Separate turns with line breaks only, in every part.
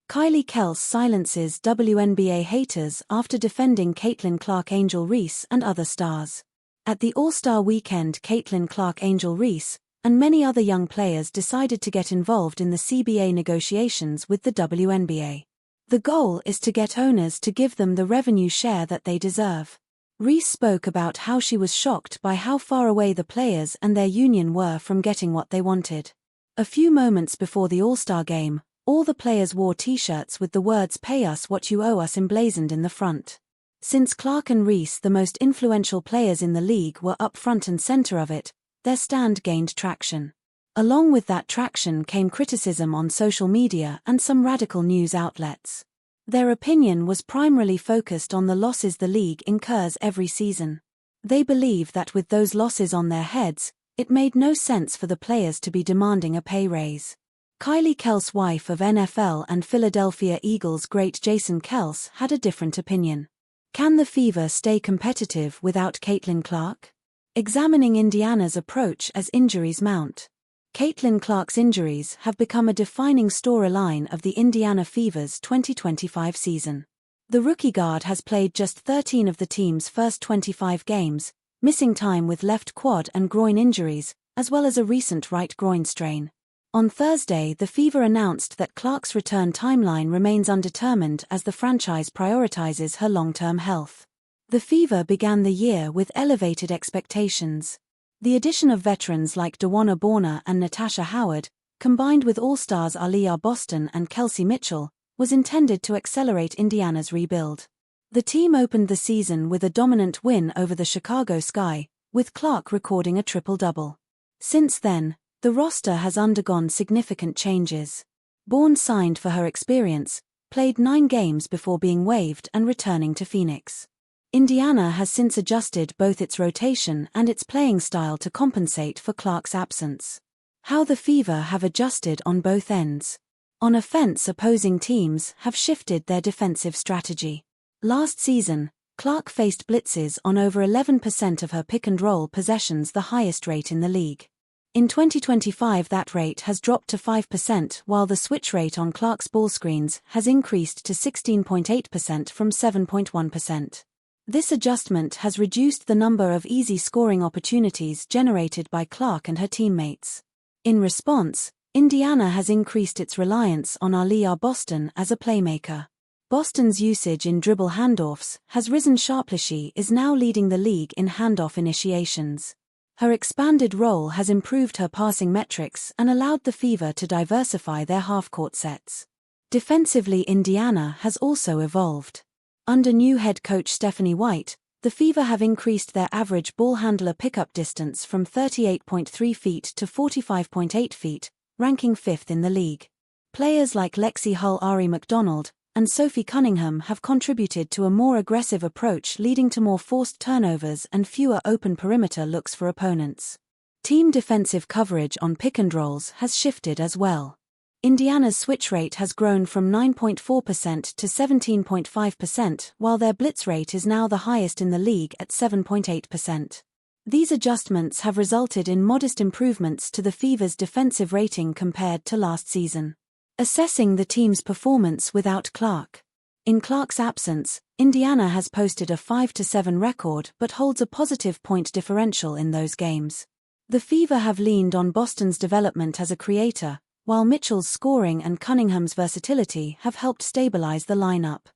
Kelce silences WNBA haters after defending Caitlin Clark-Angel Reese and other stars. At the All-Star weekend, Caitlin Clark-Angel Reese and many other young players decided to get involved in the CBA negotiations with the WNBA. The goal is to get owners to give them the revenue share that they deserve. Reese spoke about how she was shocked by how far away the players and their union were from getting what they wanted. A few moments before the All-Star game, all the players wore t-shirts with the words "Pay us what you owe us" emblazoned in the front. Since Clark and Reese, the most influential players in the league, were up front and center of it, their stand gained traction. Along with that traction came criticism on social media and some radical news outlets. Their opinion was primarily focused on the losses the league incurs every season. They believe that with those losses on their heads, it made no sense for the players to be demanding a pay raise. Kelce, wife of NFL and Philadelphia Eagles great Jason Kelce, had a different opinion. Can the Fever stay competitive without Caitlin Clark? Examining Indiana's approach as injuries mount. Caitlin Clark's injuries have become a defining storyline of the Indiana Fever's 2025 season. The rookie guard has played just 13 of the team's first 25 games, missing time with left quad and groin injuries, as well as a recent right groin strain. On Thursday, the Fever announced that Clark's return timeline remains undetermined as the franchise prioritizes her long-term health. The Fever began the year with elevated expectations. The addition of veterans like DeWanna Bonner and Natasha Howard, combined with All-Stars Aaliyah Boston and Kelce Mitchell, was intended to accelerate Indiana's rebuild. The team opened the season with a dominant win over the Chicago Sky, with Clark recording a triple-double. Since then, the roster has undergone significant changes. Bourne signed for her experience, played 9 games before being waived and returning to Phoenix. Indiana has since adjusted both its rotation and its playing style to compensate for Clark's absence. How the Fever have adjusted on both ends. On offense, opposing teams have shifted their defensive strategy. Last season, Clark faced blitzes on over 11% of her pick-and-roll possessions, the highest rate in the league. In 2025 that rate has dropped to 5%, while the switch rate on Clark's ball screens has increased to 16.8% from 7.1%. This adjustment has reduced the number of easy scoring opportunities generated by Clark and her teammates. In response, Indiana has increased its reliance on Aaliyah Boston as a playmaker. Boston's usage in dribble handoffs has risen sharply. She is now leading the league in handoff initiations. Her expanded role has improved her passing metrics and allowed the Fever to diversify their half-court sets. Defensively, Indiana has also evolved. Under new head coach Stephanie White, the Fever have increased their average ball handler pickup distance from 38.3 feet to 45.8 feet, ranking 5th in the league. Players like Lexi Hull, Ari McDonald, and Sophie Cunningham have contributed to a more aggressive approach, leading to more forced turnovers and fewer open perimeter looks for opponents. Team defensive coverage on pick-and-rolls has shifted as well. Indiana's switch rate has grown from 9.4% to 17.5%, while their blitz rate is now the highest in the league at 7.8%. These adjustments have resulted in modest improvements to the Fever's defensive rating compared to last season. Assessing the team's performance without Clark. In Clark's absence, Indiana has posted a 5-7 record but holds a positive point differential in those games. The Fever have leaned on Boston's development as a creator, while Mitchell's scoring and Cunningham's versatility have helped stabilize the lineup.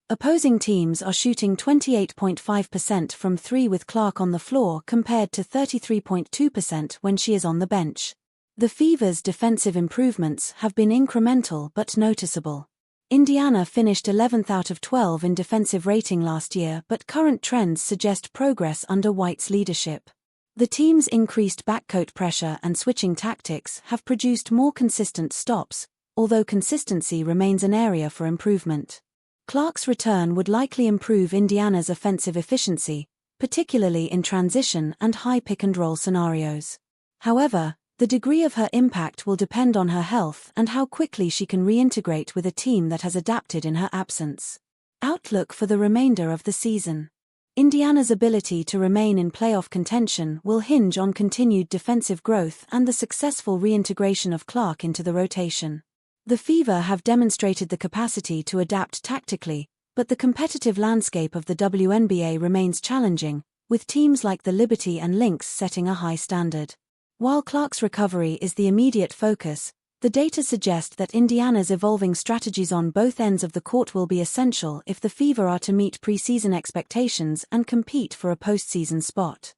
Opposing teams are shooting 28.5% from 3 with Clark on the floor compared to 33.2% when she is on the bench. The Fever's defensive improvements have been incremental but noticeable. Indiana finished 11th out of 12 in defensive rating last year, but current trends suggest progress under White's leadership. The team's increased backcourt pressure and switching tactics have produced more consistent stops, although consistency remains an area for improvement. Clark's return would likely improve Indiana's offensive efficiency, particularly in transition and high pick-and-roll scenarios. However, the degree of her impact will depend on her health and how quickly she can reintegrate with a team that has adapted in her absence. Outlook for the remainder of the season. Indiana's ability to remain in playoff contention will hinge on continued defensive growth and the successful reintegration of Clark into the rotation. The Fever have demonstrated the capacity to adapt tactically, but the competitive landscape of the WNBA remains challenging, with teams like the Liberty and Lynx setting a high standard. While Clark's recovery is the immediate focus, the data suggest that Indiana's evolving strategies on both ends of the court will be essential if the Fever are to meet preseason expectations and compete for a postseason spot.